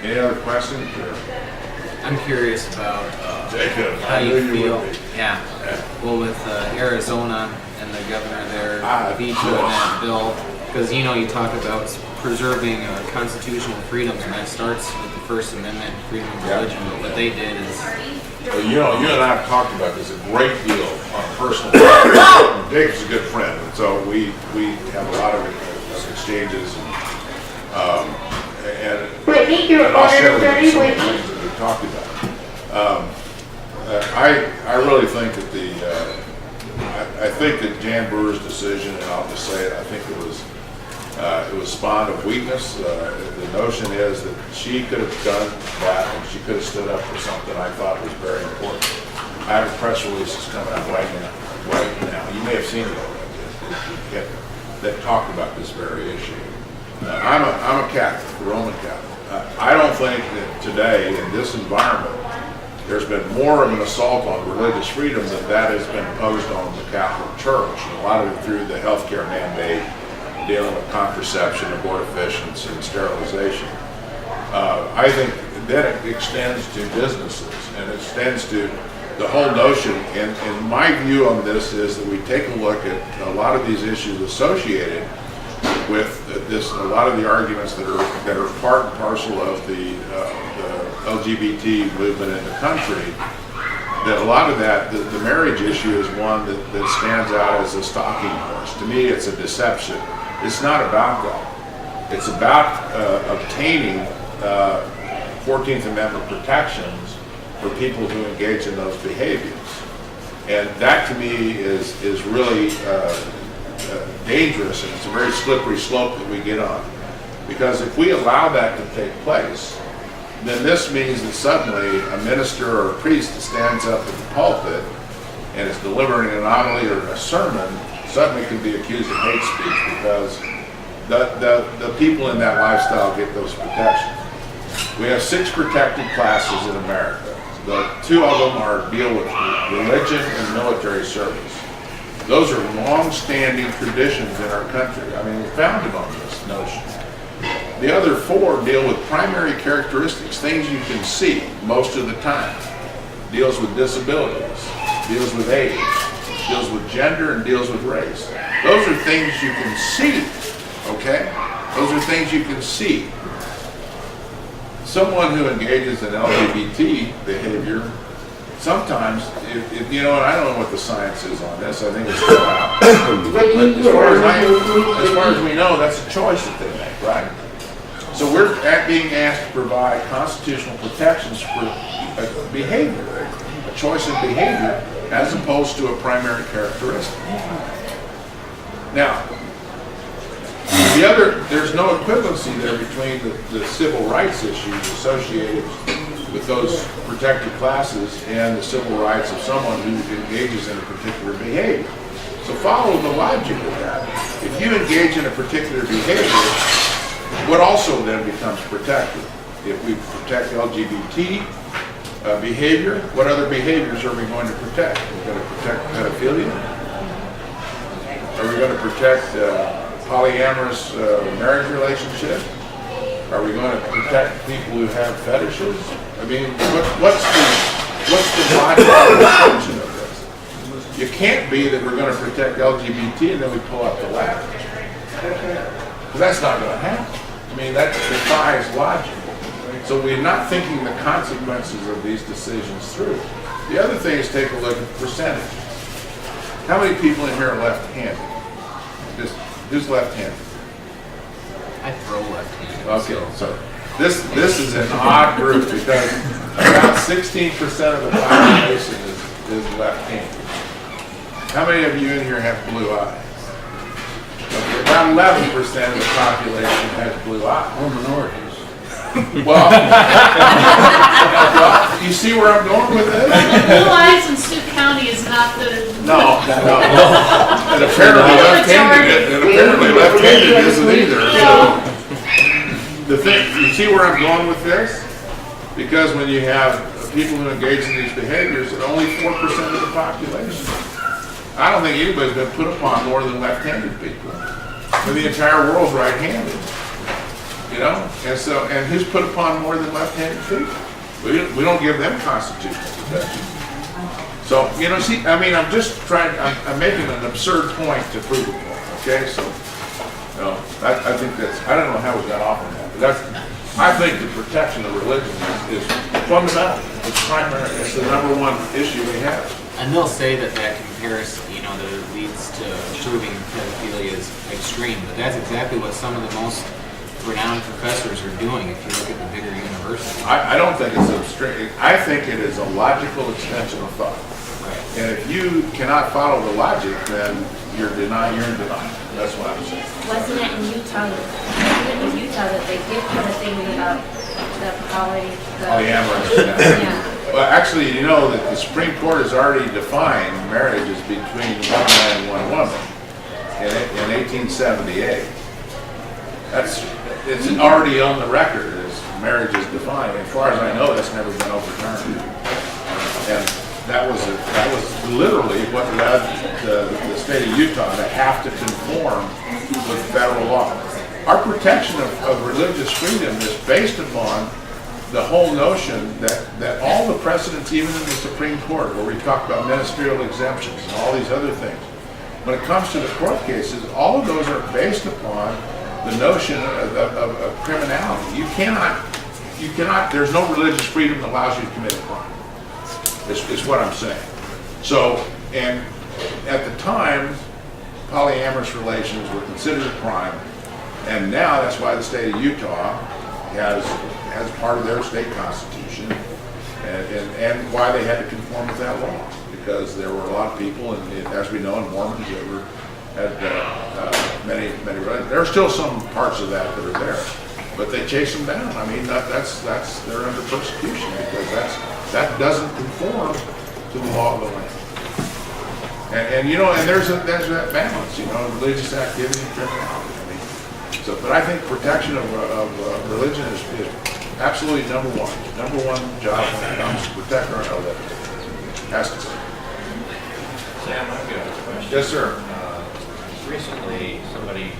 Any other questions? I'm curious about Jacob, how you feel. Yeah. Well, with Arizona and the governor there vetoing that bill, because you talk about preserving constitutional freedoms, and that starts with the First Amendment, freedom of religion. But what they did is, well, you and I have talked about this a great deal on a personal level. Jacob's a good friend, and so we have a lot of exchanges, and I'll share with you some of the things that we've talked about. I really think that I think that Jan Brewer's decision, and I'll just say it, I think it was spawned of weakness. The notion is that she could have done that, and she could have stood up for something I thought was very important. I have a press release that's coming out right now. You may have seen it already, that talked about this very issue. I'm a Catholic, a Roman Catholic. I don't think that today, in this environment, there's been more of an assault on religious freedom than that has been imposed on the Catholic Church. And a lot of it through the healthcare mandate, dealing with contraception, abortifacients, and sterilization. I think then it extends to businesses, and it extends to the whole notion. And my view on this is that we take a look at a lot of these issues associated with this, a lot of the arguments that are part and parcel of the LGBT movement in the country, that a lot of that, the marriage issue is one that stands out as a stalking horse. To me, it's a deception. It's not about that. It's about obtaining 14th Amendment protections for people who engage in those behaviors. And that to me is really dangerous, and it's a very slippery slope that we get on. Because if we allow that to take place, then this means that suddenly a minister or a priest that stands up at the pulpit and is delivering an homily or a sermon suddenly can be accused of hate speech, because the people in that lifestyle get those protections. We have 6 protected classes in America. The 2 of them deal with religion and military service. Those are long-standing traditions in our country. I mean, we're founded on this notion. The other 4 deal with primary characteristics, things you can see most of the time. Deals with disabilities, deals with age, deals with gender, and deals with race. Those are things you can see, okay? Those are things you can see. Someone who engages in LGBT behavior, sometimes, if and I don't know what the science is on this, I think it's still out. But as far as we know, that's a choice that they make, right? So we're being asked to provide constitutional protections for behavior, a choice of behavior, as opposed to a primary characteristic. Now, there's no equivalency there between the civil rights issues associated with those protected classes and the civil rights of someone who engages in a particular behavior. So follow the logic of that. If you engage in a particular behavior, what also then becomes protected? If we protect LGBT behavior, what other behaviors are we going to protect? Are we going to protect pedophilia? Are we going to protect polyamorous marriage relationship? Are we going to protect people who have fetishes? I mean, what's the logical function of this? It can't be that we're going to protect LGBT and then we pull up the ladder. Because that's not going to happen. I mean, that defies logic. So we're not thinking the consequences of these decisions through. The other thing is take a look at percentages. How many people in here are left-handed? Who's left-handed? I throw left-handed. Okay, so this is an odd group, because about 16% of the population is left-handed. How many of you in here have blue eyes? Okay, about 11% of the population has blue eyes. Or minorities. Well, you see where I'm going with this? Blue eyes in Sioux County is not the... No. And apparently left-handed isn't either. So, the thing, you see where I'm going with this? Because when you have people who engage in these behaviors, it's only 4% of the population. I don't think anybody's been put upon more than left-handed people. But the entire world's right-handed. You know, and who's put upon more than left-handed people? We don't give them constitutional protection. So, you know, see, I mean, I'm making an absurd point to prove a point, okay? So, you know, I think I don't know how we got off on that, but I think the protection of religion is fundamental. It's primary, it's the #1 issue we have. And they'll say that comparison, you know, that it leads to proving pedophilia is extreme, but that's exactly what some of the most renowned professors are doing if you look at the bigger universities. I don't think it's extreme. I think it is a logical extension of thought. Right. And if you cannot follow the logic, then you're in denial. That's what I'm saying. Wasn't it in Utah that they did put a thing about the Polyamorous. Yeah. Well, actually, you know that the Supreme Court has already defined marriage as between one man and one woman in 1878. It's already on the record as marriage is defined. As far as I know, that's never been overturned. And that was literally what led the state of Utah to have to conform with federal law. Our protection of religious freedom is based upon the whole notion that all the precedents, even in the Supreme Court, where we talk about ministerial exemptions and all these other things, when it comes to the court cases, all of those are based upon the notion of criminality. You cannot, there's no religious freedom that allows you to commit a crime. Is what I'm saying. So, and at the time, polyamorous relations were considered a crime, and now that's why the state of Utah has part of their state constitution, and why they had to conform with that law, because there were a lot of people, and as we know, in Mormons that had many religions. There are still some parts of that are there, but they chase them down. I mean, they're under persecution because that doesn't conform to the law of the land. And you know, and there's that balance, you know, religious activity and criminality. I mean, so, but I think protection of religion is absolutely #1 job when it comes to protect our religion. Has to be. Sam, I've got a question. Yes, sir. Recently, somebody